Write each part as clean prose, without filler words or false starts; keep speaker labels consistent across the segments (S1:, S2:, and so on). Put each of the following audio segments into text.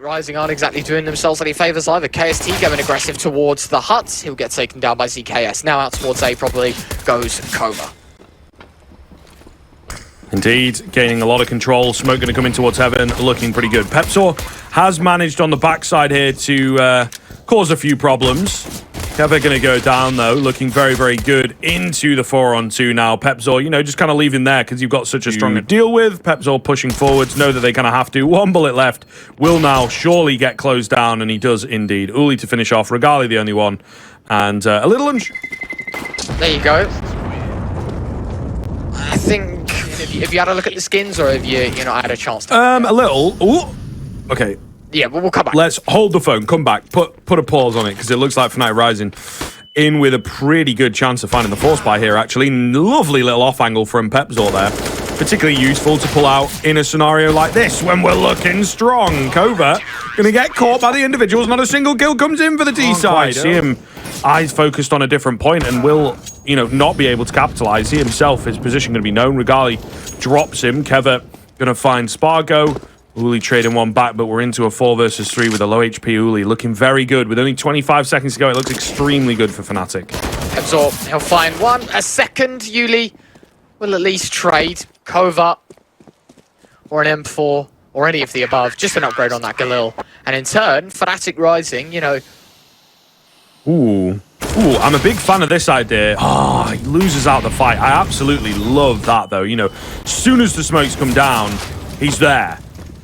S1: Rising aren't exactly doing themselves any favours either. KST going aggressive towards the hut. He'll get taken down by ZKS. Now out towards A probably goes Kova.
S2: Indeed, gaining a lot of control. Smoke going to come in towards heaven, looking pretty good. Pepzor has managed on the backside here to cause a few problems. Keva going to go down though, looking very, very good into the 4-on-2 now. Pepzor, you know, just kind of leaving there because you've got such a strong to deal with. Pepzor pushing forwards, know that they kind of have to. One bullet left, will now surely get closed down, and he does indeed. Uli to finish off, Regali the only one, and a little lunch.
S1: There you go. I think, have you had a look at the skins, or have you not had a chance to?
S2: A little. Ooh. Okay.
S1: Yeah, we'll come back.
S2: Let's hold the phone, come back, put a pause on it, because it looks like fnatic Rising in with a pretty good chance of finding the force buy here, actually. Lovely little off angle from Pepzor there. Particularly useful to pull out in a scenario like this when we're looking strong. Kova gonna get caught by the individuals. Not a single kill comes in for the D side. See him eyes focused on a different point and will, not be able to capitalize. He himself, his position gonna be known. Regali drops him. Keva gonna find Spargo. Uli trading one back, but we're into a 4 versus 3 with a low HP Uli. Looking very good. With only 25 seconds to go, it looks extremely good for fnatic.
S1: Pepzor, he'll find one. A second, Uli will at least trade. Kova, or an M4, or any of the above. Just an upgrade on that Galil. And in turn, fnatic Rising,
S2: Ooh, I'm a big fan of this idea. He loses out the fight. I absolutely love that, though. As soon as the smokes come down, he's there.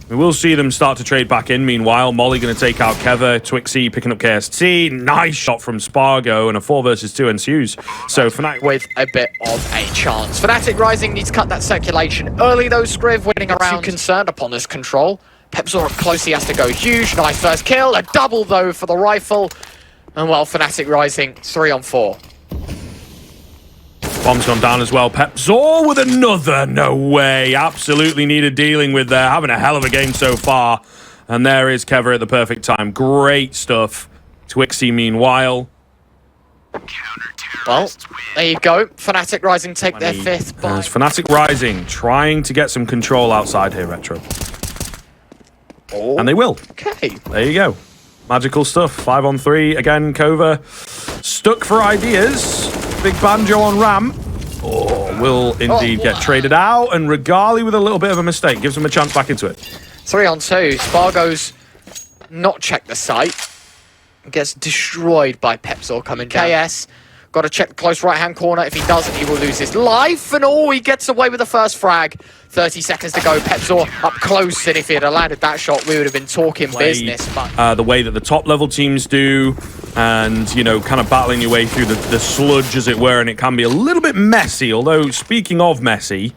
S2: We will see them start to trade back in. Meanwhile, Molly going to take out Keva, Twixie picking up KST. Nice shot from Spargo, and a 4 versus 2 ensues. So fnatic
S1: with a bit of a chance. fnatic Rising needs to cut that circulation early, though. Scriv winning around. Too concerned upon this control. Pepzor up close, he has to go huge. Nice first kill. A double, though, for the rifle. And well, fnatic Rising 3-on-4.
S2: Bomb's gone down as well. Pepzor with another. No way. Absolutely needed dealing with there. Having a hell of a game so far. And there is Keva at the perfect time. Great stuff. Twixie, meanwhile.
S1: Well, there you go. fnatic Rising take their 5th.
S2: As fnatic Rising trying to get some control outside here, Retro.
S1: Oh,
S2: and they will.
S1: Okay.
S2: There you go. Magical stuff. 5-on-3. Again, Kova stuck for ideas. Big Banjo on ramp. Will indeed get traded out. And Regali with a little bit of a mistake. Gives him a chance back into it.
S1: 3-on-2. Spargo's not checked the site. Gets destroyed by Pepzor coming down. KS. Got to check the close right-hand corner. If he doesn't, he will lose his life. And he gets away with the first frag. 30 seconds to go. Pepzor up close. And if he had landed that shot, we would have been talking business. But
S2: the way that the top-level teams do, and, kind of battling your way through the sludge, as it were, and it can be a little bit messy. Although, speaking of messy,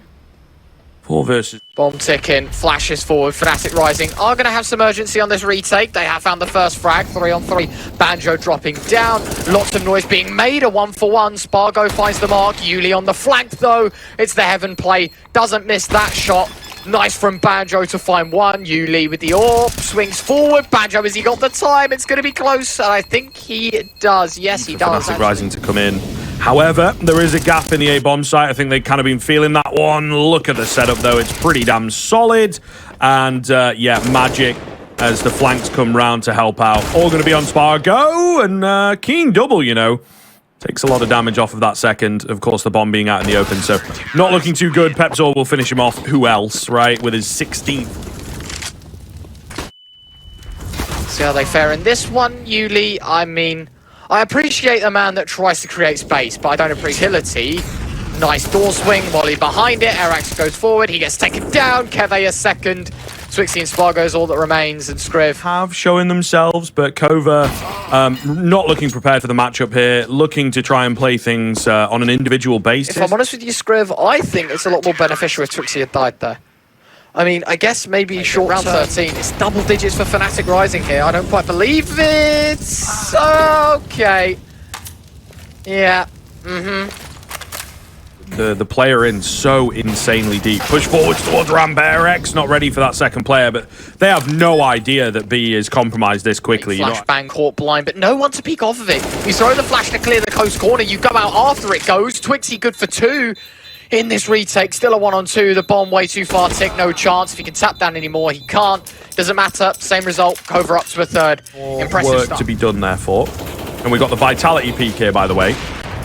S2: 4 versus...
S1: Bomb ticking, flashes forward. fnatic Rising are going to have some urgency on this retake. They have found the first frag, 3-on-3. Banjo dropping down. Lots of noise being made. A 1-for-1. Spargo finds the mark. Uli on the flank, though. It's the heaven play. Doesn't miss that shot. Nice from Banjo to find one. Uli with the AWP. Swings forward. Banjo, has he got the time? It's going to be close. And I think he does. Yes, he does.
S2: fnatic Rising to come in. However, there is a gap in the A-bomb site. I think they've kind of been feeling that one. Look at the setup, though. It's pretty damn solid. And, yeah, magic as the flanks come round to help out. All going to be on Spargo. And keen double, Takes a lot of damage off of that second. Of course, the bomb being out in the open. So, not looking too good. Pepzor will finish him off. Who else, right? With his 16th.
S1: See how they fare in this one, Uli. I appreciate the man that tries to create space, but I don't appreciate utility. Nice door swing, Molly behind it. Arax goes forward, he gets taken down. Keve a second. Twixie and Spargo is all that remains, and Scriv
S2: have showing themselves, but Kova not looking prepared for the matchup here, looking to try and play things on an individual basis.
S1: If I'm honest with you, Scriv, I think it's a lot more beneficial if Twixie had died there. I guess maybe short round 13. It's double digits for fnatic Rising here. I don't quite believe it. Okay. Yeah.
S2: The player in so insanely deep. Push forwards towards ramp. X not ready for that second player, but they have no idea that B is compromised this quickly.
S1: Flashbang caught blind, but no one to peek off of it. You throw the flash to clear the close corner. You go out after it goes. Twixie good for 2. in this retake. Still a 1-on-2. The bomb way too far. Tick, no chance. If he can tap down anymore, he can't. Doesn't matter. Same result. Kova up to a third. Impressive
S2: Work
S1: stuff.
S2: to be done there for. And we got the Vitality peak here, by the way.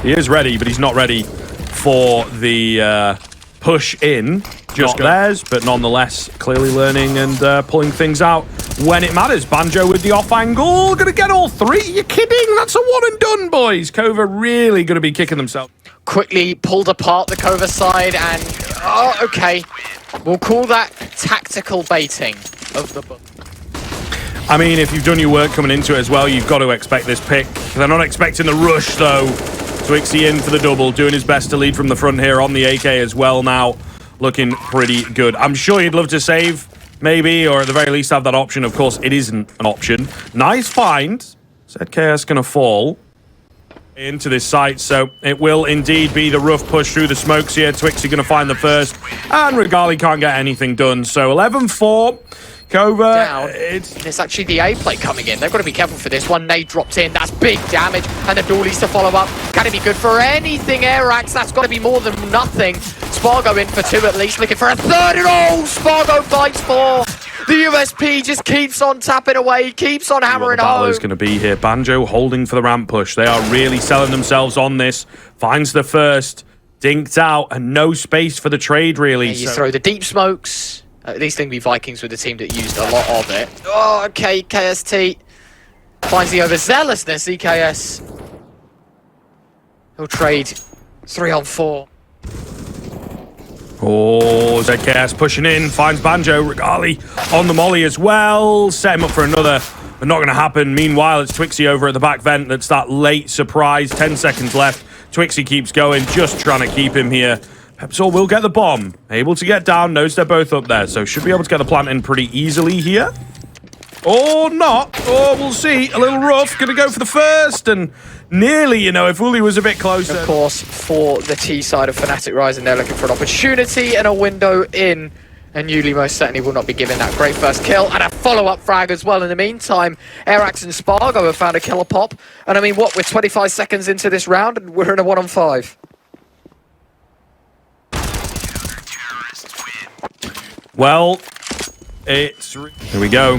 S2: He is ready, but he's not ready for the push in. Just theirs, but nonetheless, clearly learning and pulling things out when it matters. Banjo with the off angle. Gonna get all three. You're kidding? That's a one and done, boys. Kova really gonna be kicking themselves.
S1: Quickly pulled apart the Kova side and... Oh, okay. We'll call that tactical baiting of the book.
S2: I mean, if you've done your work coming into it as well, you've got to expect this pick. They're not expecting the rush, though. Twixie in for the double, doing his best to lead from the front here on the AK as well now. Looking pretty good. I'm sure he'd love to save, maybe, or at the very least have that option. Of course, it isn't an option. Nice find. ZKS going to fall into this site, so it will indeed be the rough push through the smokes here. Twixie going to find the first, and Regali can't get anything done. So 11-4. Kova,
S1: down. It's actually the A play coming in. They've got to be careful for this one. Nade dropped in. That's big damage. And the Doolies to follow up. Can it be good for anything, Airax? That's got to be more than nothing. Spargo in for 2 at least. Looking for a third. And oh, Spargo fights 4. The USP just keeps on tapping away. Keeps on hammering home.
S2: What the battle is going to be here. Banjo holding for the ramp push. They are really selling themselves on this. Finds the first. Dinked out. And no space for the trade, really.
S1: Yeah, you throw the deep smokes. These things be Vikings with the team that used a lot of it. Oh, okay, KST finds the overzealousness, EKS. He'll trade 3-on-4.
S2: Oh, ZKS pushing in, finds Banjo. Regali on the molly as well. Set him up for another, but not going to happen. Meanwhile, it's Twixie over at the back vent. That's that late surprise. 10 seconds left. Twixie keeps going, just trying to keep him here. Pepsor will get the bomb. Able to get down. Knows they're both up there. So should be able to get the plant in pretty easily here. Or not. Oh, we'll see. A little rough. Going to go for the first. And nearly, you know, if Uli was a bit closer.
S1: Of course, for the T side of fnatic Rising, they're looking for an opportunity and a window in. And Uli most certainly will not be given that great first kill. And a follow-up frag as well. In the meantime, Airax and Spargo have found a killer pop. And I mean, what? We're 25 seconds into this round and we're in a 1-on-5.
S2: Well, it's... Here we go.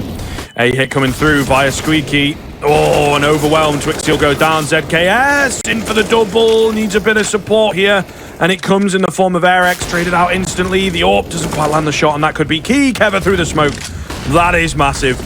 S2: A hit coming through via Squeaky. Oh, an overwhelmed. Twixie will go down. ZKS in for the double. Needs a bit of support here. And it comes in the form of Airax. Traded out instantly. The AWP doesn't quite land the shot, and that could be key. Keva through the smoke. That is massive.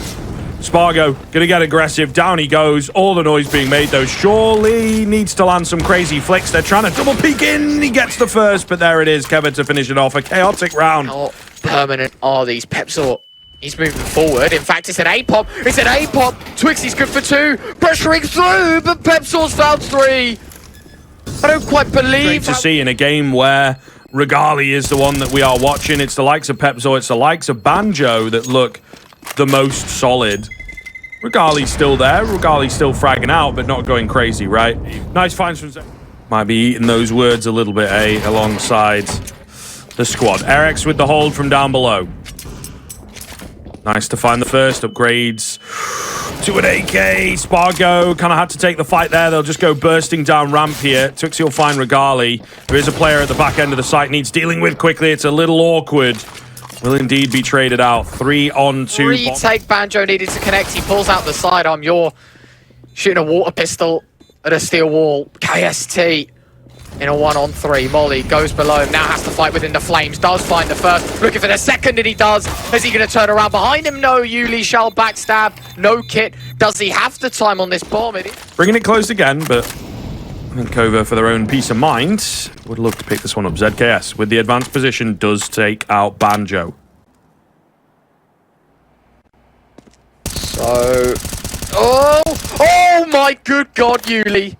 S2: Spargo going to get aggressive. Down he goes. All the noise being made, though. Surely needs to land some crazy flicks. They're trying to double peek in. He gets the first, but there it is. Keva to finish it off. A chaotic round.
S1: How permanent are these? Pepsor, he's moving forward. In fact, it's an A-pop. It's an A-pop. Twixie's good for 2. Pressuring through, but Pepsor's found 3. I don't quite believe...
S2: Great to see in a game where Regali is the one that we are watching. It's the likes of Pepsor. It's the likes of Banjo that look the most solid. Regali's still there. Regali's still fragging out, but not going crazy, right? Nice finds from... Might be eating those words a little bit, alongside the squad. Airax with the hold from down below. Nice to find the first. Upgrades to an AK. Spargo kind of had to take the fight there. They'll just go bursting down ramp here. Twixie will find Regali. There is a player at the back end of the site. Needs dealing with quickly. It's a little awkward. Will indeed be traded out. 3-on-2.
S1: Retake. Banjo needed to connect. He pulls out the sidearm. You're shooting a water pistol at a steel wall. KST in a 1-on-3. Molly goes below him. Now has to fight within the flames. Does find the first. Looking for the second, and he does. Is he going to turn around behind him? No. Yuli shall backstab. No kit. Does he have the time on this bomb?
S2: Bringing it close again, but I think Kova, for their own peace of mind, would love to pick this one up. ZKS, with the advanced position, does take out Banjo.
S1: So... Oh my good God, Yuli.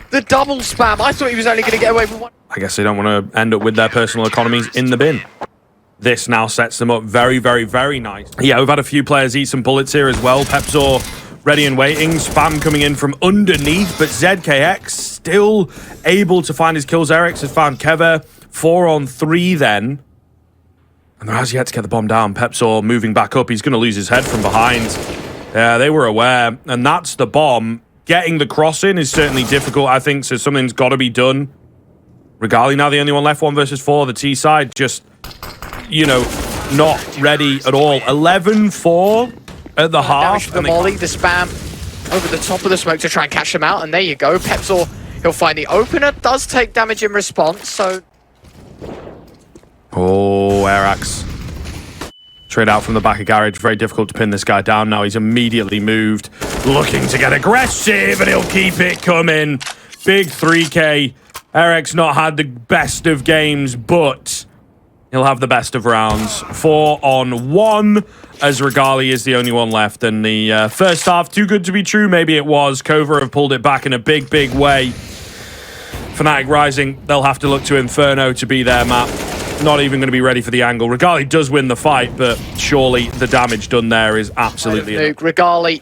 S1: The double spam. I thought he was only going to get away with one.
S2: I guess they don't want to end up with their personal economies in the bin. This now sets them up very, very, very nice. Yeah, we've had a few players eat some bullets here as well. Pepsor ready and waiting. Spam coming in from underneath, but ZKX still able to find his kills. Airax has found Keva. 4-on-3 then. And there has yet to get the bomb down. Pepsor moving back up. He's going to lose his head from behind. Yeah, they were aware. And that's the bomb. Getting the cross in is certainly difficult, I think, so something's got to be done. Regali now the only one left, 1 versus 4. The T side just, you know, not ready at all. 11-4 at the half.
S1: The molly, the spam over the top of the smoke to try and catch them out. And there you go. Pepzor, he'll find the opener. Does take damage in response, so...
S2: Oh, Arax. Trade out from the back of garage. Very difficult to pin this guy down now. He's immediately moved. Looking to get aggressive, and he'll keep it coming. Big 3K. Eric's not had the best of games, but he'll have the best of rounds. 4-on-1, as Regali is the only one left. And the first half, too good to be true, maybe it was. Kova have pulled it back in a big, big way. fnatic Rising, they'll have to look to Inferno to be their map. Not even going to be ready for the angle. Regali does win the fight, but surely the damage done there is absolutely enough.
S1: Regali,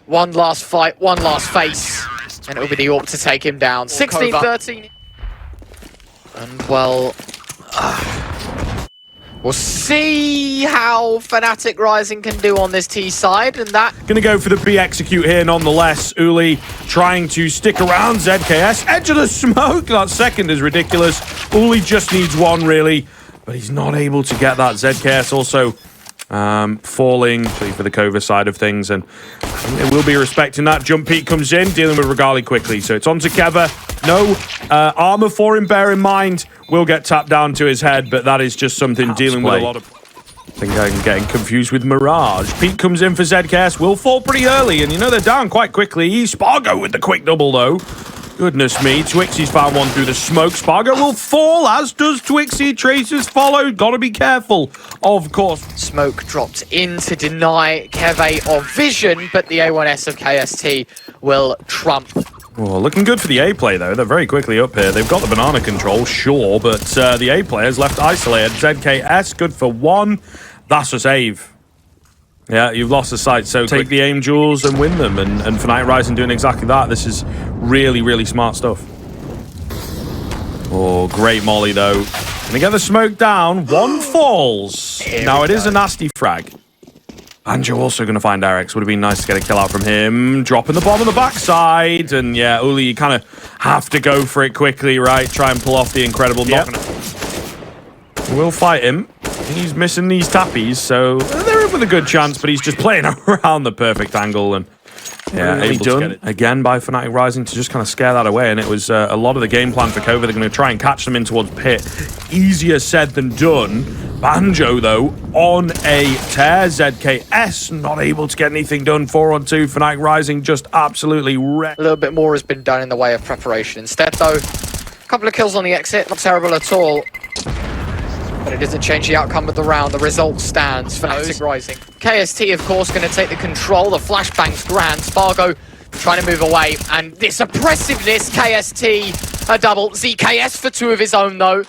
S1: one last fight, one last face, and it'll be the AWP to take him down. 16-13. And well, we'll see how fnatic Rising can do on this T side, and that...
S2: Gonna go for the B execute here nonetheless. Uli trying to stick around ZKS. Edge of the smoke, that second is ridiculous. Uli just needs one really, but he's not able to get that. ZKS also falling for the Kova side of things, and it will be respecting that. Jump peek comes in, dealing with Regali quickly. So it's on to Keva. No armor for him, bear in mind. Will get tapped down to his head, but that is just something dealing with a lot of... I think I'm getting confused with Mirage. Pete comes in for ZKS. Will fall pretty early, and you know they're down quite quickly. Spargo with the quick double, though. Goodness me. Twixie's found one through the smoke. Spargo will fall, as does Twixie. Traces followed. Gotta be careful, of course.
S1: Smoke dropped in to deny Keve of vision, but the A1S of KST will trump.
S2: Oh, looking good for the A play, though. They're very quickly up here. They've got the banana control, sure, but the A player's left isolated. ZKS, good for 1. That's a save. Yeah, you've lost the sight, so take the aim jewels and win them. And fnatic Rising doing exactly that. This is really, really smart stuff. Oh, great molly, though. Gonna get the smoke down. 1 falls. Now, it is a nasty frag. Banjo also going to find Eric's. Would have been nice to get a kill out from him. Dropping the bomb on the backside. And yeah, Uli, you kind of have to go for it quickly, right? Try and pull off the incredible knock. We'll fight him. He's missing these tappies, so they're in with a good chance, but he's just playing around the perfect angle. And yeah, really done again by fnatic Rising to just kind of scare that away. And it was a lot of the game plan for Kova. They're going to try and catch them in towards pit. Easier said than done. Banjo, though, on a tear. ZKS not able to get anything done. 4-on-2. fnatic Rising just absolutely wrecked.
S1: A little bit more has been done in the way of preparation. Instead, though, a couple of kills on the exit. Not terrible at all. But it doesn't change the outcome of the round. The result stands. fnatic Rising. KST, of course, going to take the control. The flashbang's grand. Spargo trying to move away. And this oppressiveness, KST, a double. ZKS for 2 of his own, though.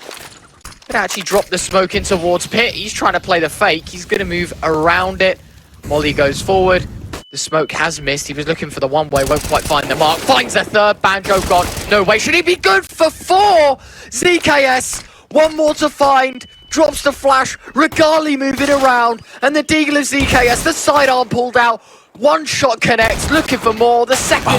S1: Could actually drop the smoke in towards pit. He's trying to play the fake. He's going to move around it. Molly goes forward. The smoke has missed. He was looking for the one-way. Won't quite find the mark. Finds the third. Banjo gone. No way. Should he be good for 4? ZKS. 1 more to find. Drops the flash. Regali moving around. And the deagle of ZKS. The sidearm pulled out. 1 shot connects, looking for more. The second,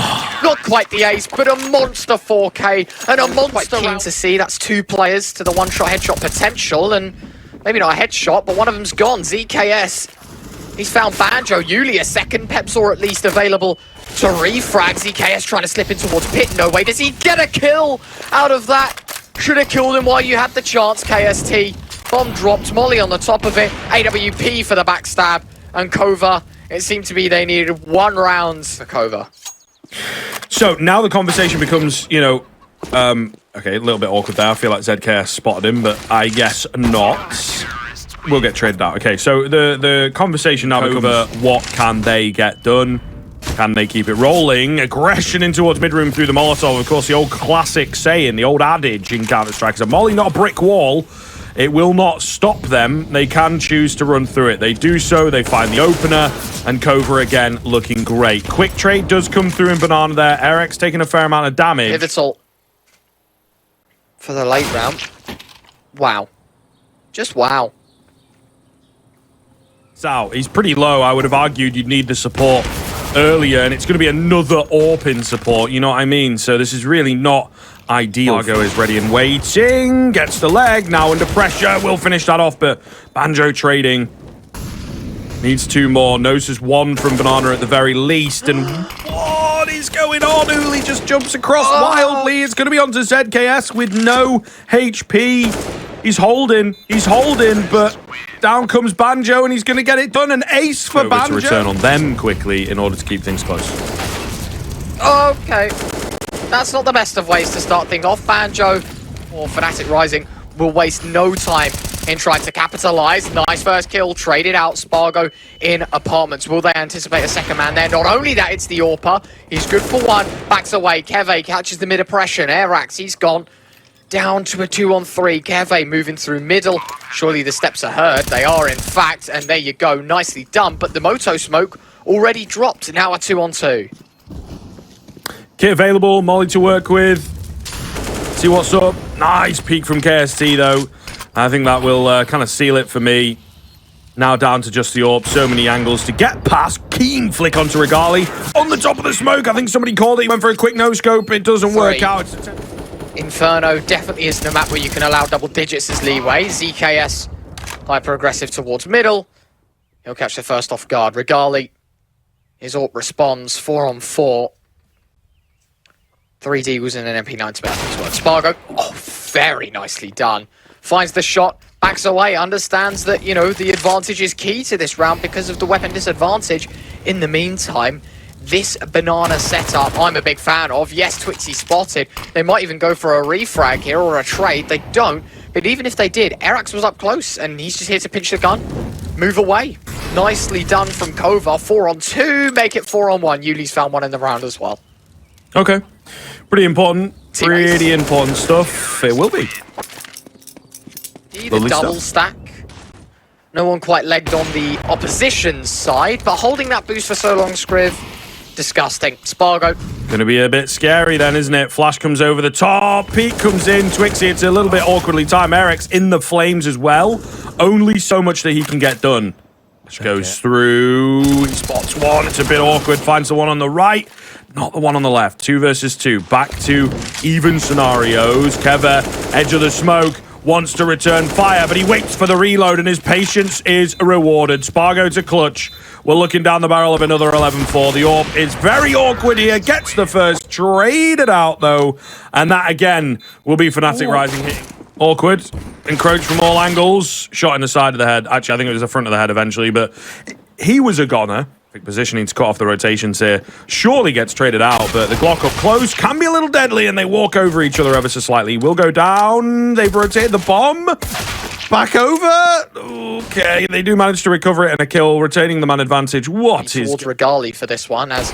S1: not quite the ace, but a monster 4K and a monster round to see. That's 2 players to the 1-shot headshot potential, and maybe not a headshot, but one of them's gone. ZKS, he's found Banjo. Yuli a second. Pepzor at least available to refrag. ZKS trying to slip in towards pit. No way. Does he get a kill out of that? Should have killed him while you had the chance, KST. Bomb dropped. Molly on the top of it. AWP for the backstab. And Kova, it seemed to be they needed 1 round for Kova.
S2: So now the conversation becomes, you know, okay, a little bit awkward there. I feel like ZKS spotted him, but I guess not. We'll get traded out. Okay, so the conversation now becomes what can they get done? Can they keep it rolling? Aggression in towards mid-room through the Molotov. Of course, the old classic saying, the old adage in Counter-Strike is a molly, not a brick wall. It will not stop them. They can choose to run through it. They do so. They find the opener. And Kova again looking great. Quick trade does come through in Banana there. Eric's taking a fair amount of damage.
S1: Pivotal for the late round. Wow. Just wow.
S2: So he's pretty low. I would have argued you'd need the support earlier, and it's going to be another AWP in support, you know what I mean? So this is really not ideal. Argo is ready and waiting. Gets the leg. Now under pressure. Will finish that off, but Banjo trading. Needs 2 more. Knows one from Banana at the very least. And what is going on? Uli just jumps across wildly. It's going to be onto ZKS with no HP. He's holding, but down comes Banjo, and he's going to get it done. An ace for Banjo. To return on them quickly in order to keep things close.
S1: Okay. That's not the best of ways to start things off. Banjo or fnatic Rising will waste no time in trying to capitalize. Nice first kill, traded out. Spargo in apartments. Will they anticipate a second man there? Not only that, it's the AWPer. He's good for 1, backs away. Keve catches the mid-oppression. Airax, he's gone. Down to a 2-on-3. Keve moving through middle. Surely the steps are heard. They are, in fact. And there you go. Nicely done. But the Moto smoke already dropped. Now a 2-on-2.
S2: Kit available. Molly to work with. See what's up. Nice peek from KST, though. I think that will kind of seal it for me. Now down to just the AWP. So many angles to get past. Keen flick onto Regali. On the top of the smoke. I think somebody called it. He went for a quick no-scope. It doesn't work out.
S1: Inferno definitely isn't a map where you can allow double digits as leeway. ZKS hyper-aggressive towards middle. He'll catch the first off guard. Regali, his AWP responds. 4-on-4. 3 Deagles and an MP9 to make things work. Spargo, very nicely done. Finds the shot, backs away, understands that, you know, the advantage is key to this round because of the weapon disadvantage. In the meantime, this banana setup, I'm a big fan of. Yes, Twixie spotted. They might even go for a refrag here or a trade. They don't. But even if they did, Airax was up close and he's just here to pinch the gun. Move away. Nicely done from Kova. 4-on-2, make it 4-on-1. Yuli's found one in the round as well.
S2: Okay. Pretty important. Pretty important stuff. It will be.
S1: The double stack. No one quite legged on the opposition's side, but holding that boost for so long, Scriv, disgusting. Spargo.
S2: Gonna be a bit scary then, isn't it? Flash comes over the top. Pete comes in. Twixie, it's a little bit awkwardly timed. Eric's in the flames as well. Only so much that he can get done. Goes through. He spots one. It's a bit awkward. Finds the one on the right. Not the one on the left. 2 versus 2. Back to even scenarios. Keva, edge of the smoke. Wants to return fire, but he waits for the reload, and his patience is rewarded. Spargo to clutch. We're looking down the barrel of another 11-4. The AWP is very awkward here. Gets the first. Traded out, though. And that, again, will be fnatic Rising hitting. Awkward. Encroach from all angles. Shot in the side of the head. Actually, I think it was the front of the head eventually, but he was a goner. Positioning to cut off the rotations here. Surely gets traded out, but the Glock up close can be a little deadly, and they walk over each other ever so slightly. Will go down. They've rotated the bomb. Back over. Okay, they do manage to recover it and a kill, retaining the man advantage. What is...
S1: Towards Regali for this one, as,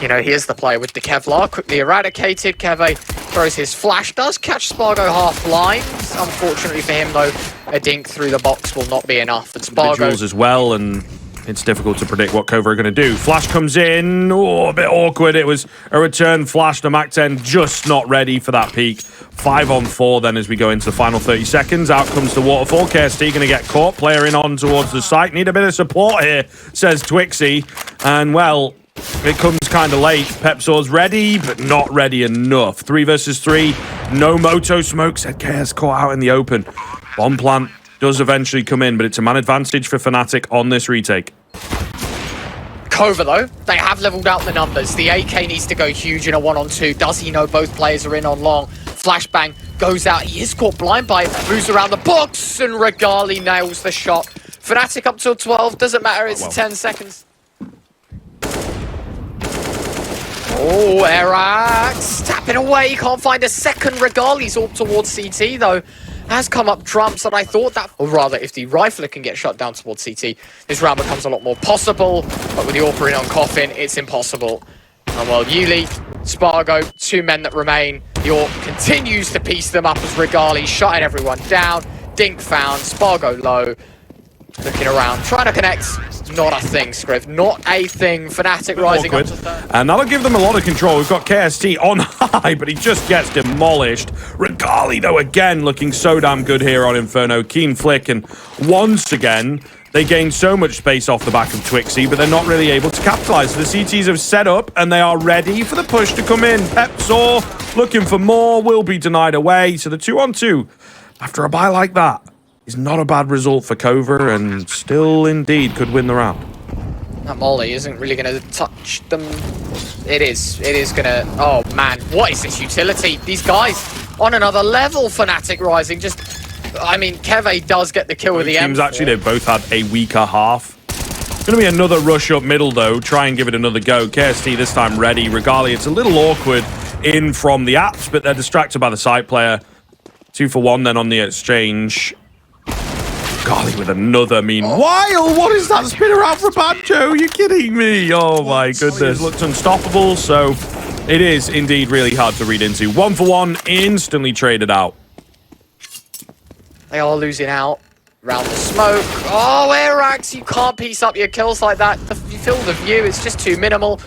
S1: you know, he is the player with the Kevlar. Quickly eradicated. Keve throws his flash. Does catch Spargo half blind. Unfortunately for him, though, a dink through the box will not be enough. And Spargo...
S2: as well, and... it's difficult to predict what Kova are going to do. Flash comes in. Oh, a bit awkward. It was a return flash. The Mac-10 just not ready for that peak. 5-on-4 then as we go into the final 30 seconds. Out comes the waterfall. KST going to get caught. Player in on towards the site. Need a bit of support here, says Twixie. And, well, it comes kind of late. Pepsaw's ready, but not ready enough. 3 versus 3. No Moto smoke. Said KS caught out in the open. Bomb plant does eventually come in, but it's a man advantage for fnatic on this retake.
S1: Kova, though, they have leveled out the numbers. The AK needs to go huge in a 1-on-2. Does he know both players are in on long? Flashbang goes out. He is caught blind by it. Moves around the box, and Regali nails the shot. fnatic up till 12. Doesn't matter. It's 10 seconds. Oh, Airax tapping away. Can't find a second. Regali's all towards CT, though. Has come up trumps, and I thought that, or rather, if the rifler can get shot down towards CT, this round becomes a lot more possible. But with the AWPer in on Coffin, it's impossible. And well, Yuli, Spargo, 2 men that remain. The AWP continues to piece them up as Regali shutting everyone down. Dink found, Spargo low. Looking around, trying to connect. Not a thing, Scriv. Not a thing. fnatic Rising up to third.
S2: And that'll give them a lot of control. We've got KST on high, but he just gets demolished. Regali, though, again, looking so damn good here on Inferno. Keen flick, and once again, they gain so much space off the back of Twixie, but they're not really able to capitalize. The CTs have set up, and they are ready for the push to come in. Pepsaw looking for more, will be denied away. So the 2-on-2, after a buy like that, is not a bad result for Kova, and still indeed could win the round.
S1: That molly isn't really going to touch them. It is going to... Oh, man. What is this utility? These guys on another level. fnatic Rising just... I mean, Keva does get the kill with the
S2: teams
S1: M4.
S2: Actually, they both had a weaker half. Going to be another rush up middle, though. Try and give it another go. KST this time ready. Regali, it's a little awkward in from the apps, but they're distracted by the side player. 2 for 1 then on the exchange. Golly with another meanwhile. What is that spin around for Banjo? Are you kidding me? Oh my goodness. Looks unstoppable, so it is indeed really hard to read into. 1 for 1, instantly traded out.
S1: They are losing out. Round the smoke. Oh, Arax, you can't piece up your kills like that. You feel the view, it's just too minimal.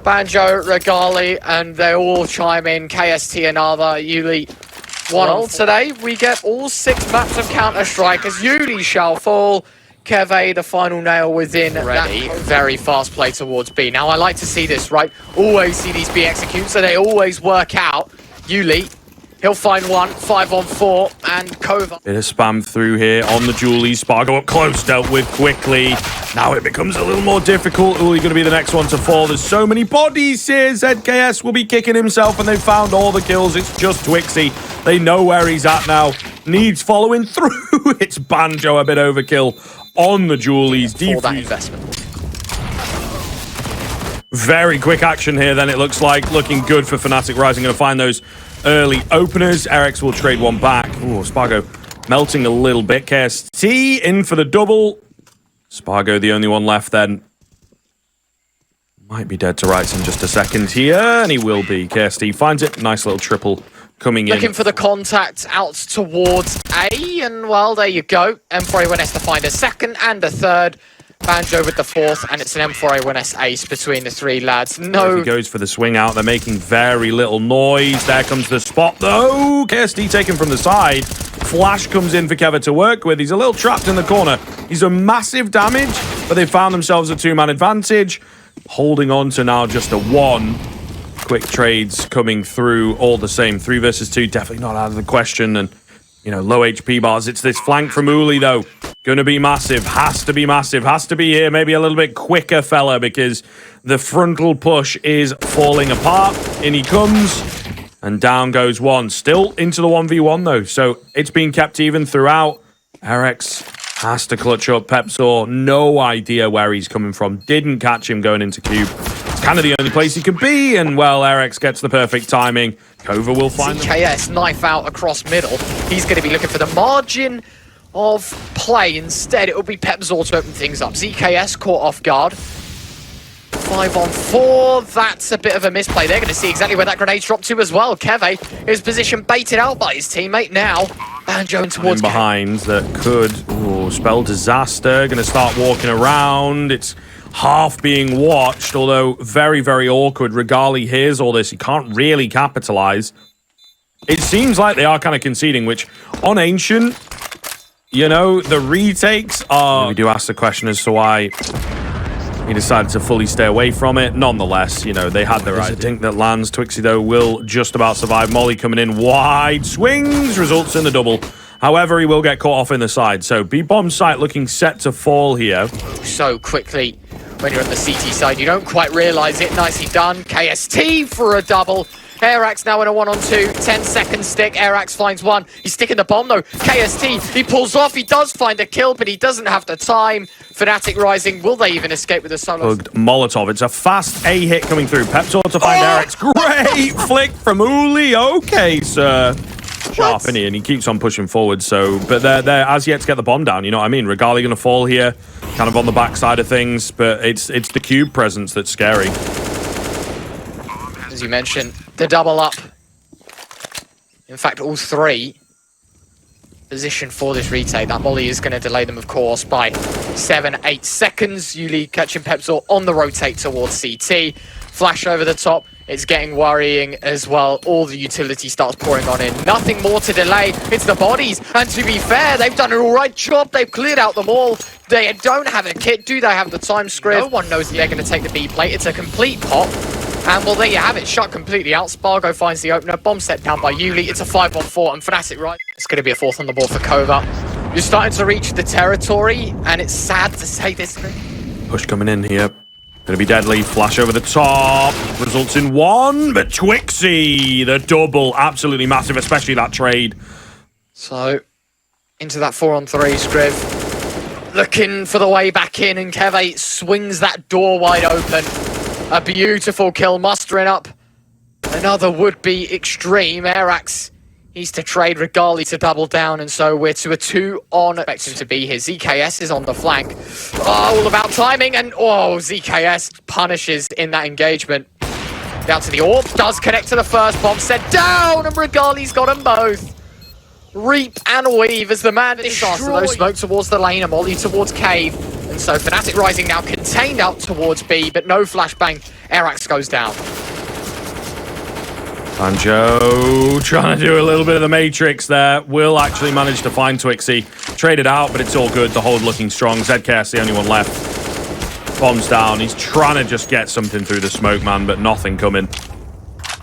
S1: Banjo, Regali, and they all chime in. KST another, Yuli. Well, today we get all 6 maps of Counter-Strike as Yuli shall fall. Keve, the final nail within. Ready. Very fast play towards B. Now, I like to see this, right? Always see these B executes, so they always work out. Yuli, he'll find one, 5-on-4, and Kova. Bit
S2: of spam through here on the Julie. Spargo up close, dealt with quickly. Now it becomes a little more difficult. Uli going to be the next one to fall. There's so many bodies here. ZKS will be kicking himself, and they've found all the kills. It's just Twixy. They know where he's at now. Needs following through. It's Banjo, a bit overkill on the Julies.
S1: For that investment.
S2: Very quick action here, then it looks like. Looking good for fnatic Rising. Going to find those early openers. Erex will trade one back. Oh, Spargo melting a little bit. KST in for the double. Spargo the only one left then. Might be dead to rights in just a second here, and he will be. KST finds it. Nice little triple coming in.
S1: Looking for the contact out towards A, and well, there you go. M4A1S to find a second and a third. Banjo with the fourth, and it's an M4A1S ace between the 3 lads. No.
S2: He goes for the swing out. They're making very little noise. There comes the spot, though. KST taken from the side. Flash comes in for Keva to work with. He's a little trapped in the corner. He's a massive damage, but they found themselves a 2-man advantage. Holding on to now just a 1. Quick trades coming through all the same. 3 versus 2, definitely not out of the question. And, you know, low HP bars. It's this flank from Uli, though. Going to be massive. Has to be massive. Has to be here. Maybe a little bit quicker, fella, because the frontal push is falling apart. In he comes. And down goes 1. Still into the 1v1, though. So it's been kept even throughout. Erex has to clutch up. Pepsor, no idea where he's coming from. Didn't catch him going into Cube. It's kind of the only place he could be. And, well, Erex gets the perfect timing. Kova will find them.
S1: ZKS knife out across middle. He's going to be looking for the margin of play. Instead, it will be Pepsor to open things up. ZKS caught off guard. 5-on-4. That's a bit of a misplay. They're going to see exactly where that grenade dropped to as well. Keve is position baited out by his teammate now. Banjo towards
S2: behind that could spell disaster. Going to start walking around. It's half being watched, although very, very awkward. Regali hears all this. He can't really capitalize. It seems like they are kind of conceding, which on Ancient, you know, the retakes are... We do ask the question as to why he decided to fully stay away from it. Nonetheless, you know, they had their idea. Dink that lands. Twixy, though, will just about survive. Molly coming in wide. Swings, results in the double. However, he will get caught off in the side. So B-bomb site looking set to fall here.
S1: So quickly, when you're on the CT side, you don't quite realize it. Nicely done. KST for a double. Arax now in a 1-on-2, 10-second stick. Arax finds one. He's sticking the bomb, though. KST, he pulls off. He does find a kill, but he doesn't have the time. fnatic Rising, will they even escape with a solo?
S2: Hugged Molotov. It's a fast A hit coming through. Pepsor to find Arax. Great flick from Uli. Okay, sir. Sharp, isn't he? And he keeps on pushing forward. So, but they're as yet to get the bomb down. You know what I mean? Regali going to fall here, kind of on the backside of things. But it's the cube presence that's scary.
S1: As you mentioned, the double up. In fact, all 3 position for this retake. That molly is going to delay them, of course, by 7-8 seconds. Yuli catching Pepsor on the rotate towards CT. Flash over the top. It's getting worrying as well. All the utility starts pouring on in. Nothing more to delay. It's the bodies. And to be fair, they've done an all right job. They've cleared out them all. They don't have a kit. Do they have the time script? No one knows that they're going to take the B plate. It's a complete pop. And well, there you have it, shut completely out. Spargo finds the opener, bomb set down by Yuli. It's a 5-on-4, and fnatic, right? It's going to be a 4th on the board for Kova. You're starting to reach the territory, and it's sad to say this.
S2: Push coming in here. Gonna be deadly. Flash over the top. Results in 1, but Twixie, the double. Absolutely massive, especially that trade.
S1: So, into that 4-on-3, Scriv. Looking for the way back in, and Keve swings that door wide open. A beautiful kill, mustering up another would-be extreme. Airax needs to trade Regali to double down, and so we're to a 2-on. Expect him to be here. ZKS is on the flank. Oh, all about timing, and ZKS punishes in that engagement. Down to the orb, does connect to the first bomb, set down, and Regali's got them both. Reap and weave as the man destroys. Smoke towards the lane, a molly towards cave. And so fnatic rising now contained out towards B, but no flashbang. Airax goes down.
S2: Banjo trying to do a little bit of the Matrix there. Will actually manage to find Twixie. Traded out, but it's all good. The hold looking strong. ZKS the only one left. Bombs down. He's trying to just get something through the smoke, man, but nothing coming.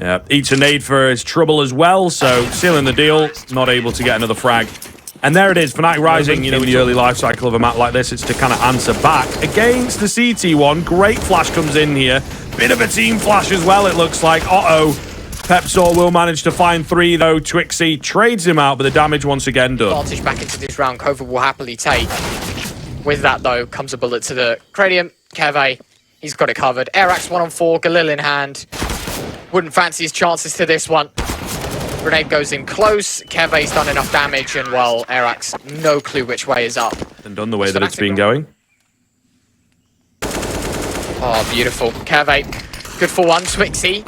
S2: Yeah, eats a nade for his trouble as well, so sealing the deal. Not able to get another frag. And there it is, fnatic rising, you know, in the early life cycle of a map like this, it's to kind of answer back against the CT one. Great flash comes in here. Bit of a team flash as well, it looks like. Pepzor will manage to find 3, though. Twixie trades him out, but the damage once again done.
S1: Advantage back into this round, Kova will happily take. With that, though, comes a bullet to the cranium. Keve, he's got it covered. Airax 1-on-4, Galil in hand. Wouldn't fancy his chances to this one. Grenade goes in close. Keve's done enough damage, and well, Airax, no clue which way is up.
S2: And done the way that it's been going.
S1: Oh, beautiful. Keve, good for 1. Twixie,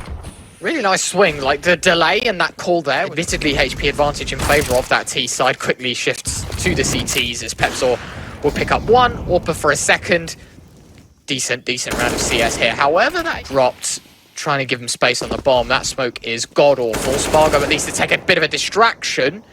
S1: really nice swing. Like the delay and that call there. Admittedly, HP advantage in favour of that T side quickly shifts to the CTs as Pepzor will pick up 1, Orpa for a 2nd. Decent round of CS here. However, that dropped. Trying to give him space on the bomb. That smoke is god-awful. Spargo at least to take a bit of a distraction.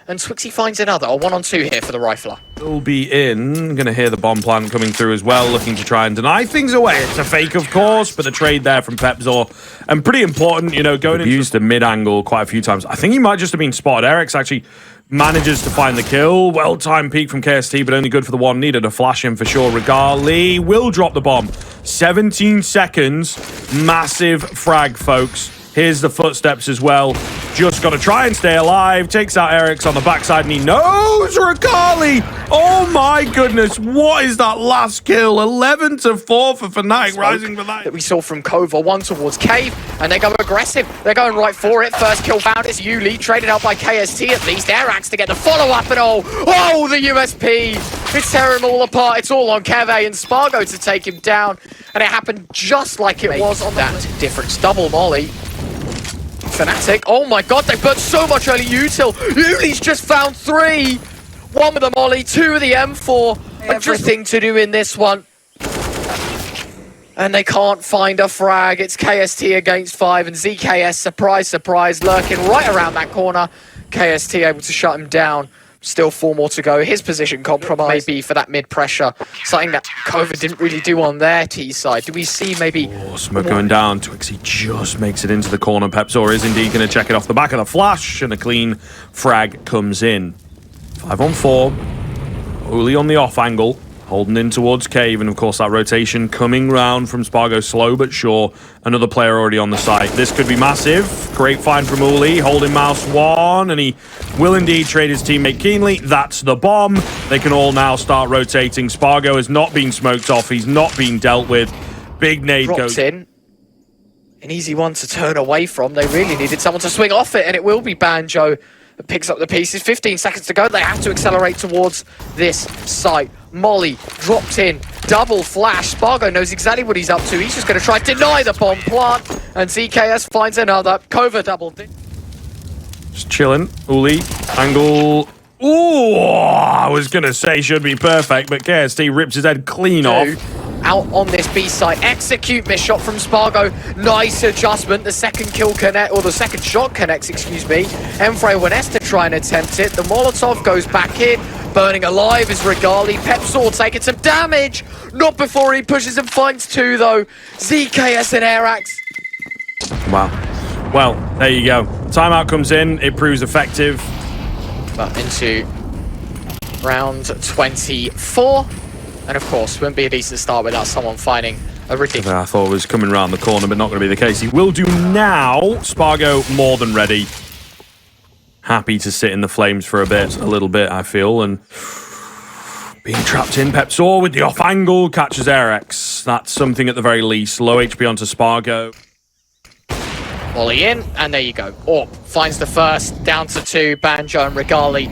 S1: And Twixie finds another. A 1-on-2 here for the rifler.
S2: Will be in. Going to hear the bomb plant coming through as well, looking to try and deny things away. It's a fake, of course, but the trade there from Pepzor. And pretty important, you know, going into... Used the mid-angle quite a few times. I think he might just have been spotted. Eric's actually manages to find the kill. Well-timed peek from KST, but only good for the one. Needed a flash in for sure. Regali will drop the bomb. 17 seconds. Massive frag, folks. Here's the footsteps as well. Just got to try and stay alive. Takes out Eric's on the backside, and he knows Regali. Oh my goodness. What is that last kill? 11-4 for fnatic, rising for that.
S1: That we saw from Kova, 1 towards Cave, and they go aggressive. They're going right for it. First kill found. It's Yuli, traded out by KST at least. Airax to get the follow-up and all. Oh, the USP. It's tearing them all apart. It's all on Keve and Spargo to take him down. And it happened just like it was on that difference. Double molly. fnatic, oh my god, they burnt so much early util. Yuli's just found 3. 1 with the molly, 2 with the M4. Everything to do in this one. And they can't find a frag. It's KST against 5, and ZKS, surprise, surprise, lurking right around that corner. KST able to shut him down. Still 4 more to go. His position compromise maybe for that mid-pressure. Something that Kova didn't really do on their T side. Do we see maybe...
S2: Oh, smoke going down. Twixie just makes it into the corner. Pepzor is indeed going to check it off the back of the flash, and a clean frag comes in. 5-on-4. Uli on the off angle. Holding in towards Cave, and of course that rotation coming round from Spargo, slow but sure. Another player already on the site. This could be massive. Great find from Uli, holding mouse 1, and he will indeed trade his teammate keenly. That's the bomb. They can all now start rotating. Spargo has not been smoked off. He's not been dealt with. Big nade goes
S1: in. An easy one to turn away from. They really needed someone to swing off it, and it will be Banjo that picks up the pieces. 15 seconds to go. They have to accelerate towards this site. Molly dropped in, double flash. Spargo knows exactly what he's up to. He's just going to try to deny the bomb plant, and ZKS finds another. Kova doubled it.
S2: Just chilling. Uli, angle. Ooh, I was going to say should be perfect, but KST rips his head clean off.
S1: Out on this B site, execute miss shot from Spargo. Nice adjustment. The second kill connect, or the second shot connects, excuse me. Enfray Wines to try and attempt it. The Molotov goes back in. Burning alive is Regali. Pepzor taking some damage. Not before he pushes and finds 2 though. ZKS and Airax.
S2: Wow. Well, there you go. Timeout comes in. It proves effective.
S1: But into round 24. And of course, wouldn't be a decent start without someone finding a ridiculous...
S2: I thought it was coming around the corner, but not going to be the case. He will do now. Spargo more than ready. Happy to sit in the flames for a little bit, I feel. And being trapped in, Pepsor with the off angle catches Arex. That's something at the very least. Low HP onto Spargo.
S1: Volley in, and there you go. Orp finds the first, down to 2. Banjo and Regali.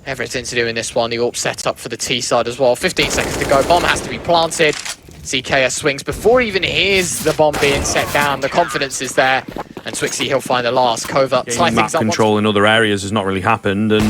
S1: Everything to do in this one. The Orp set up for the T side as well. 15 seconds to go. Bomb has to be planted. CKS swings before he even hears the bomb being set down. The confidence is there. And Twixie, he'll find the last. Kova tie
S2: Map
S1: things up.
S2: Control in other areas has not really happened, and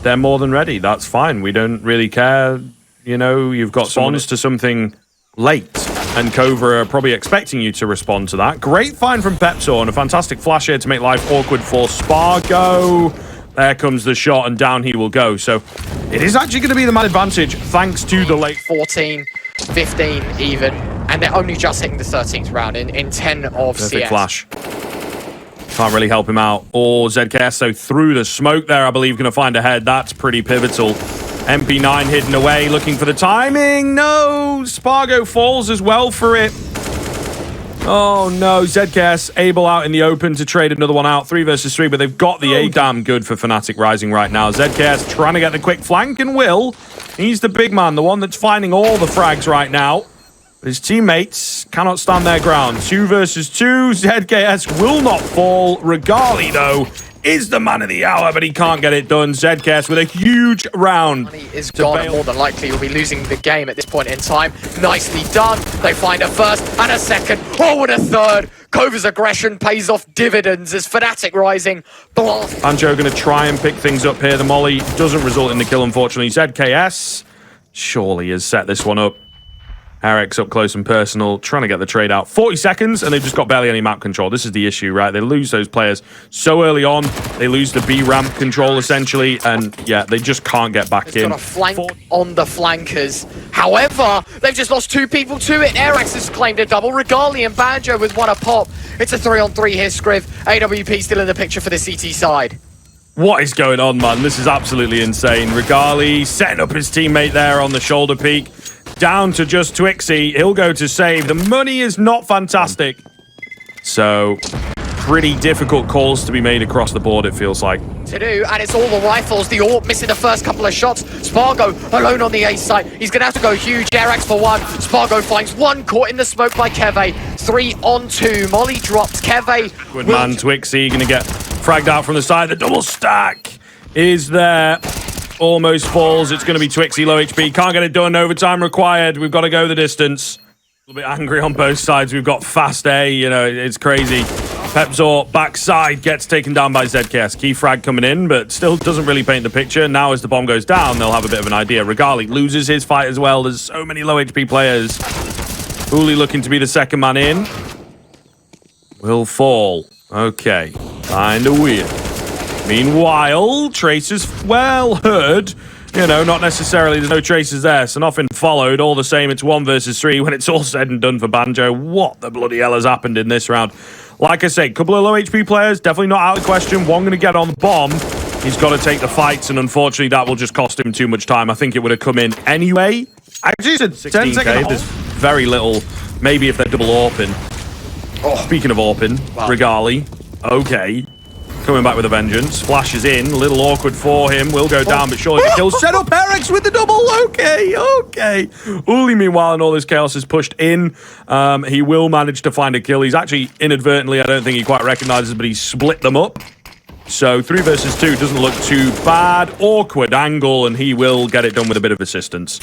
S2: they're more than ready. That's fine. We don't really care. You know, you've got spawns to something late, and Kova are probably expecting you to respond to that. Great find from Pepsor, and a fantastic flash here to make life awkward for Spargo. There comes the shot, and down he will go. So it is actually going to be the man advantage, thanks to the late
S1: 14, 15 even, and they're only just hitting the 13th round in 10 of
S2: perfect
S1: CS.
S2: flash. Can't really help him out. Or ZKS, so through the smoke there, I believe, going to find a head. That's pretty pivotal. MP9 hidden away, looking for the timing. No, Spargo falls as well for it. Oh no, ZKS able out in the open to trade another one out. 3 versus 3, but they've got the A damn good for fnatic Rising right now. ZKS trying to get the quick flank, and will. He's the big man, the one that's finding all the frags right now. His teammates cannot stand their ground. 2 versus 2. ZKS will not fall. Regali, though, is the man of the hour, but he can't get it done. ZKS with a huge round.
S1: Money is gone, and more than likely will be losing the game at this point in time. Nicely done. They find a first and a second. Oh, and a third. Kova's aggression pays off dividends as fnatic Rising blast.
S2: Banjo going to try and pick things up here. The molly doesn't result in the kill, unfortunately. ZKS surely has set this one up. Arex up close and personal, trying to get the trade out. 40 seconds, and they've just got barely any map control. This is the issue, right? They lose those players so early on. They lose the B ramp control, essentially, and yeah, they just can't get back in.
S1: Got a flank on the flankers. However, they've just lost 2 people to it. Arex has claimed a double. Regali and Banjo with 1 a pop. It's a 3-on-3 here, Scriv. AWP still in the picture for the CT side.
S2: What is going on, man? This is absolutely insane. Regali setting up his teammate there on the shoulder peak. Down to just Twixie. He'll go to save. The money is not fantastic. So, pretty difficult calls to be made across the board, it feels like.
S1: To do, and it's all the rifles. The Orp missing the first couple of shots. Spargo alone on the A side. He's going to have to go huge. Arex for 1. Spargo finds 1 caught in the smoke by Keve. 3 on 2. Molly dropped. Keve.
S2: Good man, Twixie. Going to get fragged out from the side. The double stack is there. Almost falls. It's going to be Twixie, low HP. Can't get it done. Overtime required. We've got to go the distance. A little bit angry on both sides. We've got fast A. You know, it's crazy. Pepsor backside gets taken down by ZKS. Key frag coming in, but still doesn't really paint the picture. Now as the bomb goes down, they'll have a bit of an idea. Regali loses his fight as well. There's so many low HP players. Uli looking to be the second man in. Will fall. Okay. Kind of weird. Meanwhile, traces, well, heard. You know, not necessarily, there's no traces there, so nothing followed. All the same, it's 1 versus 3 when it's all said and done for Banjo. What the bloody hell has happened in this round? Like I say, a couple of low HP players, definitely not out of the question. One going to get on the bomb. He's got to take the fights, and unfortunately, that will just cost him too much time. I think it would have come in anyway. Actually, said 16k. There's very little, maybe if they're double AWPing. Oh, speaking of AWPing, wow. Regali, okay. Coming back with a vengeance. Flashes in. A little awkward for him. Will go down, but surely the kill. Set up Arex with the double. Okay, okay. Uli, meanwhile, and all this chaos is pushed in. He will manage to find a kill. He's actually inadvertently, I don't think he quite recognizes, but he split them up. So 3 versus 2 doesn't look too bad. Awkward angle, and he will get it done with a bit of assistance.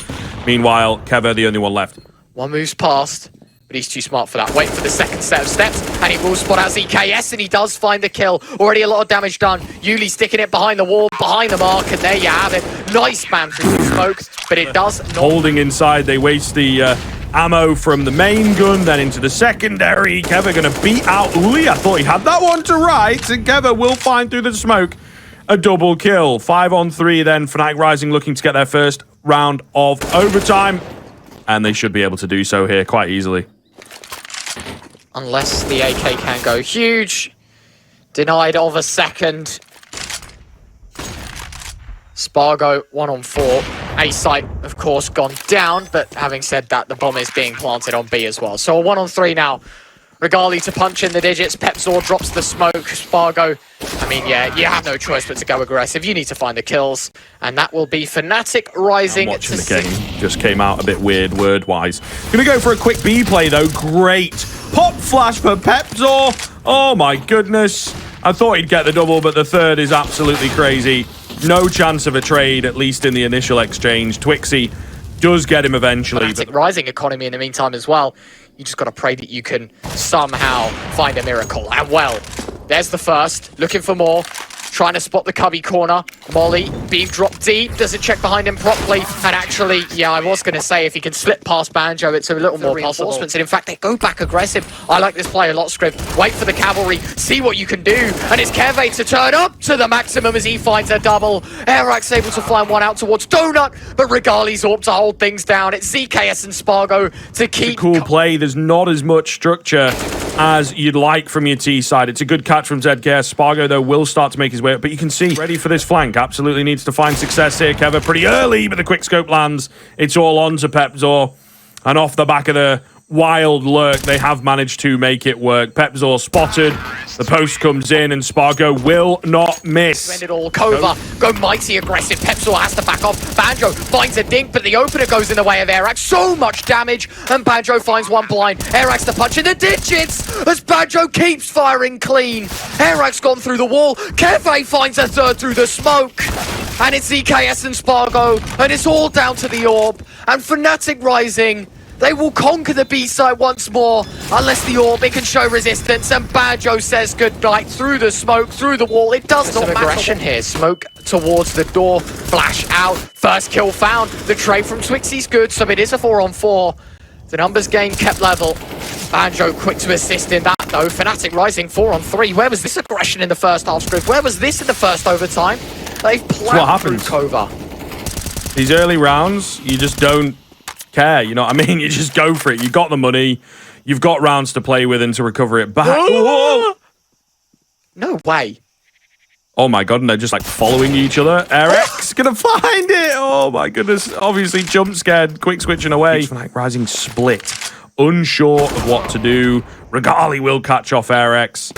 S2: Meanwhile, Keva, the only one left.
S1: 1 moves past. But he's too smart for that. Wait for the second set of steps, and he will spot out ZKS, and he does find the kill. Already a lot of damage done. Yuli sticking it behind the wall, behind the mark, and there you have it. Nice spam through the smoke, but it does not...
S2: Holding inside, they waste the ammo from the main gun, then into the secondary. Keva going to beat out Uli. I thought he had that one to right, and Keva will find through the smoke a double kill. 5 on 3 then. fnatic Rising looking to get their first round of overtime, and they should be able to do so here quite easily.
S1: unless the AK can go huge. Denied of a second. Spargo 1 on 4. A site, of course, gone down, but having said that, the bomb is being planted on B as well. So a 1 on 3 now. Regali to punch in the digits. Pepzor drops the smoke. Spargo, I mean, yeah, you have no choice but to go aggressive. You need to find the kills, and that will be fnatic rising.
S2: I'm watching the game. Just came out a bit weird word-wise. Gonna go for a quick B play, though. Great. Pop flash for Pepzor. Oh, my goodness. I thought he'd get the double, but the third is absolutely crazy. No chance of a trade, at least in the initial exchange. Twixie does get him eventually.
S1: But rising economy in the meantime as well. You just got to pray that you can somehow find a miracle. And well, there's the first. Looking for more. Trying to spot the cubby corner. Molly being dropped deep. Doesn't check behind him properly. And actually, yeah, I was going to say if he can slip past Banjo, it's a little more possible. And in fact, they go back aggressive. I like this play a lot, Scriv. Wait for the cavalry. See what you can do. And it's Keve to turn up to the maximum as he finds a double. Airax able to find one out towards Donut. But Regali's up to hold things down. It's ZKS and Spargo to keep...
S2: It's a cool play. There's not as much structure as you'd like from your T side. It's a good catch from ZKS. Spargo, though, will start to make his way up, but you can see, ready for this flank. Absolutely needs to find success here. Keva pretty early, but the quick scope lands. It's all on to Pepzor. And off the back of the wild lurk, they have managed to make it work. Pepzor spotted. The post comes in, and Spargo will not miss.
S1: End it all. Kova go mighty aggressive. Pepzor has to back off. Banjo finds a dink, but the opener goes in the way of Airax. So much damage, and Banjo finds one blind. Airax to punch in the digits as Banjo keeps firing clean. Airax gone through the wall. Keve finds a third through the smoke. And it's ZKS and Spargo, and it's all down to the orb. And fnatic rising. They will conquer the B side once more, unless the orb, it can show resistance, and Banjo says goodnight through the smoke, through the wall. It does not matter. Aggression here. Smoke towards the door, flash out, first kill found. The trade from Twixie's good, so it is a 4 on 4. The numbers game kept level. Banjo quick to assist in that, though. fnatic rising 4 on 3. Where was this aggression in the first half, Scriv? Where was this in the first overtime? They've plowed through Kova.
S2: These early rounds, you just don't care, you know what I mean? You just go for it. You got the money. You've got rounds to play with and to recover it back. Whoa!
S1: No way.
S2: Oh my god, and they're just like following each other. Eric's gonna find it. Oh my goodness. Obviously jump scared, quick switching away. Like rising split. Unsure of what to do. Regali will catch off Eric's.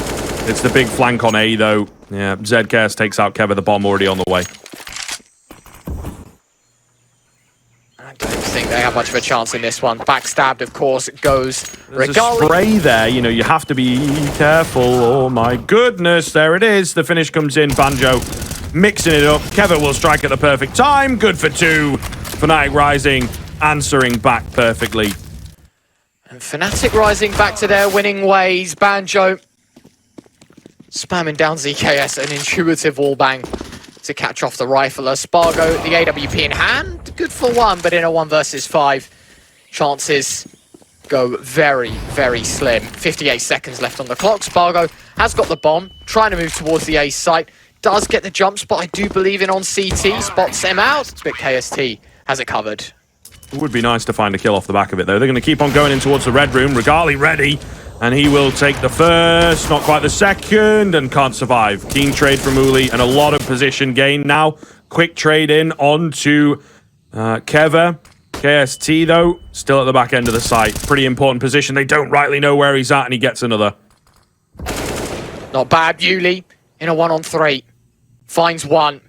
S2: It's the big flank on A though. Yeah, ZKS takes out Keva, the bomb already on the way.
S1: I don't think they have much of a chance in this one. Backstabbed, of course, goes
S2: There's a spray there, you know, you have to be careful. Oh my goodness, there it is. The finish comes in, Banjo mixing it up. Keva will strike at the perfect time. Good for 2. fnatic rising, answering back perfectly.
S1: And fnatic rising back to their winning ways. Banjo spamming down ZKS, an intuitive wallbang to catch off the rifler. Spargo, the AWP in hand, good for 1, but in a 1 versus 5, chances go very, very slim. 58 seconds left on the clock. Spargo has got the bomb, trying to move towards the A site, does get the jump spot, I do believe in on CT, spots him out, but KST has it covered.
S2: It would be nice to find a kill off the back of it, though. They're going to keep on going in towards the red room. Regali ready, and he will take the first, not quite the second, and can't survive. Keen trade from Uli, and a lot of position gain now. Quick trade in onto Keva. KST, though, still at the back end of the site. Pretty important position. They don't rightly know where he's at, and he gets another.
S1: Not bad, Uli, in a 1 on 3. Finds 1.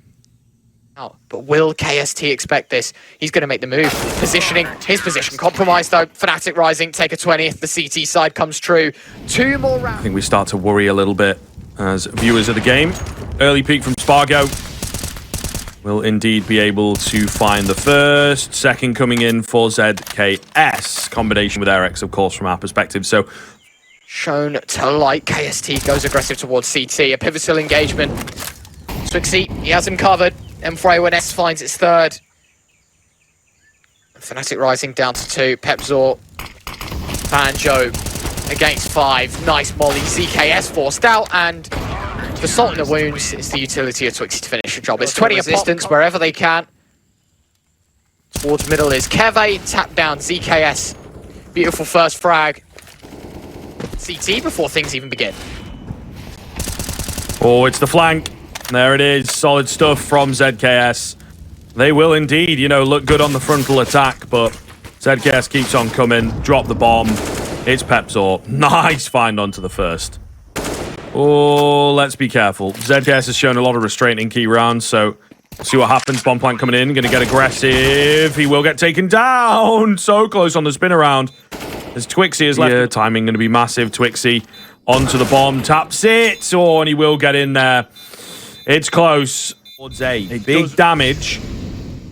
S1: Oh, but will KST expect this? He's going to make the move. Positioning, his position compromised though. fnatic rising, take a 20th. The CT side comes true. 2 more rounds.
S2: I think we start to worry a little bit as viewers of the game. Early peek from Spargo. Will indeed be able to find the first. Second coming in for ZKS. Combination with Eric's, of course, from our perspective. So
S1: shown to light. KST goes aggressive towards CT. A pivotal engagement. Twixie, he has him covered. M4A1S finds its 3rd. fnatic rising down to 2. Pepzor, Banjo against 5. Nice molly. ZKS forced out, and the salt in the wounds is the utility of Twixie to finish the job. It's 20 resistance wherever they can. Towards middle is Keve, tap down ZKS. Beautiful first frag. CT before things even begin.
S2: Oh, it's the flank. There it is. Solid stuff from ZKS. They will indeed, you know, look good on the frontal attack, but ZKS keeps on coming. Drop the bomb. It's Pepzor. Nice find onto the first. Oh, let's be careful. ZKS has shown a lot of restraint in key rounds, so see what happens. Bomb plant coming in. Going to get aggressive. He will get taken down. So close on the spin around. As Twixie is left. Yeah, timing going to be massive. Twixie onto the bomb. Taps it. Oh, and he will get in there. It's close. A big damage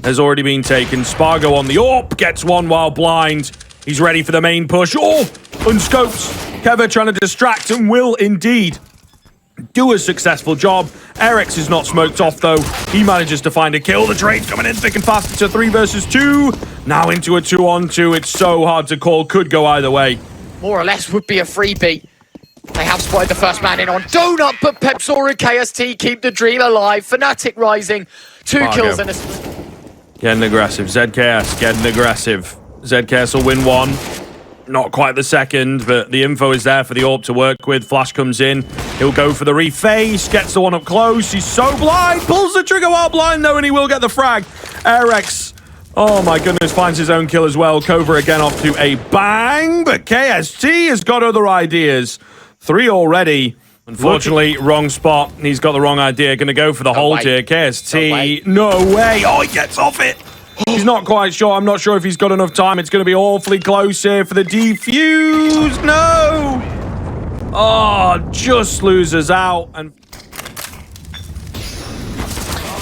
S2: has already been taken. Spargo on the AWP. Gets one while blind. He's ready for the main push. Oh, unscopes. Kova trying to distract and will indeed do a successful job. Eric's is not smoked off, though. He manages to find a kill. The trade's coming in thick and fast. It's a 3 versus 2. Now into a 2-on-2. It's so hard to call. Could go either way.
S1: More or less would be a freebie. They have spotted the first man in on Donut, but Pepzor and KST keep the dream alive. fnatic rising. 2 kills and a...
S2: Getting aggressive. ZKS getting aggressive. ZKS will win 1. Not quite the second, but the info is there for the AWP to work with. Flash comes in. He'll go for the reface. Gets the one up close. He's so blind. Pulls the trigger while blind, though, and he will get the frag. Arex, oh my goodness, finds his own kill as well. Kova again off to a bang, but KST has got other ideas. 3 already. Unfortunately, wrong spot. He's got the wrong idea. Going to go for the hold here. KST, no way. Oh, he gets off it. He's not quite sure. I'm not sure if he's got enough time. It's going to be awfully close here for the defuse. No! Oh, just loses out. And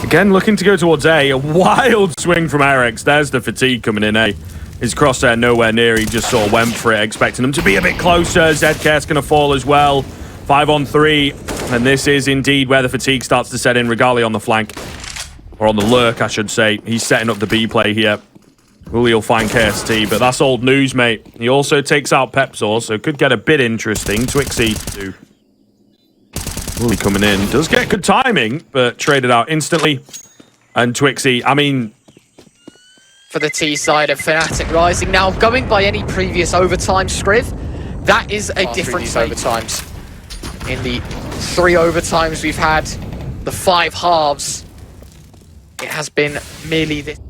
S2: again, looking to go towards A. A wild swing from Eric's. There's the fatigue coming in A. His crosshair nowhere near. He just sort of went for it, expecting them to be a bit closer. ZK's going to fall as well. 5-on-3. And this is indeed where the fatigue starts to set in. Regali on the flank. Or on the lurk, I should say. He's setting up the B play here. He'll find KST, but that's old news, mate. He also takes out Pepzor, so could get a bit interesting. Twixie, too. Wooly coming in. Does get good timing, but traded out instantly. And Twixie, I mean...
S1: For the T side of fnatic rising. Now, going by any previous overtime, Scriv, that is a difference overtimes. In the 3 overtimes we've had, the 5 halves, it has been merely this.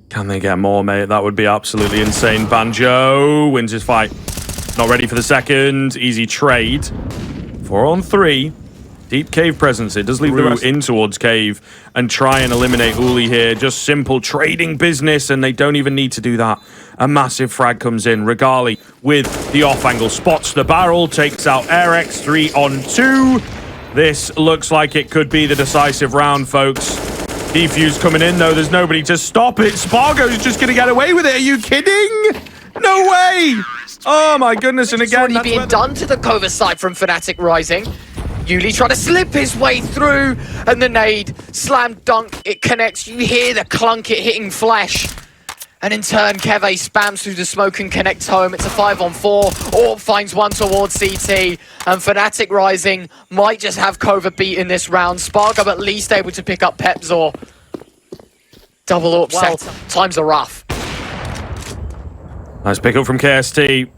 S2: Can they get more, mate? That would be absolutely insane. Banjo wins his fight. Not ready for the second. Easy trade. 4-on-3. Deep cave presence. It does leave the route in towards cave and try and eliminate Uli here. Just simple trading business, and they don't even need to do that. A massive frag comes in. Regali with the off angle. Spots the barrel. Takes out Erex. 3-on-2. This looks like it could be the decisive round, folks. Defuse coming in, though. There's nobody to stop it. Spargo's just going to get away with it. Are you kidding? No way! Oh, my goodness. And again,
S1: that's already being done to the Kova side from fnatic rising. Yuli trying to slip his way through, and the nade, slam dunk, it connects. You hear the clunk, it hitting flesh. And in turn, Keve spams through the smoke and connects home. It's a 5-on-4. AWP finds one towards CT. And fnatic rising might just have Kova beat in this round. Spargo at least able to pick up Pepzor. Double upset. Wow. Times are rough.
S2: Nice pick up from KST.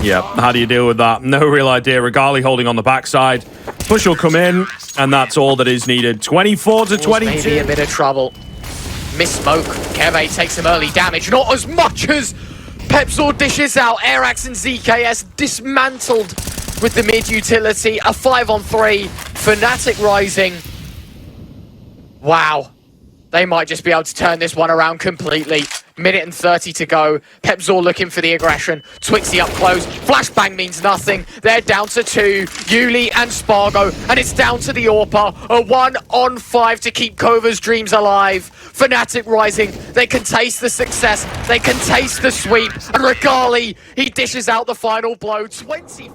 S2: Yeah, how do you deal with that? No real idea. Regali holding on the backside. Push will come in, and that's all that is needed. 24-22.
S1: Maybe a bit of trouble. Miss smoke. Keve takes some early damage. Not as much as Pepzor dishes out. Airax and ZKS dismantled with the mid utility. A 5-on-3. fnatic rising. Wow. They might just be able to turn this one around completely. Minute and 30 to go. Pepzor looking for the aggression. Twixie up close. Flashbang means nothing. They're down to 2. Yuli and Spargo. And it's down to the AWPer. A 1-on-5 to keep Kova's dreams alive. fnatic rising. They can taste the success. They can taste the sweep. And Regali, he dishes out the final blow. 25.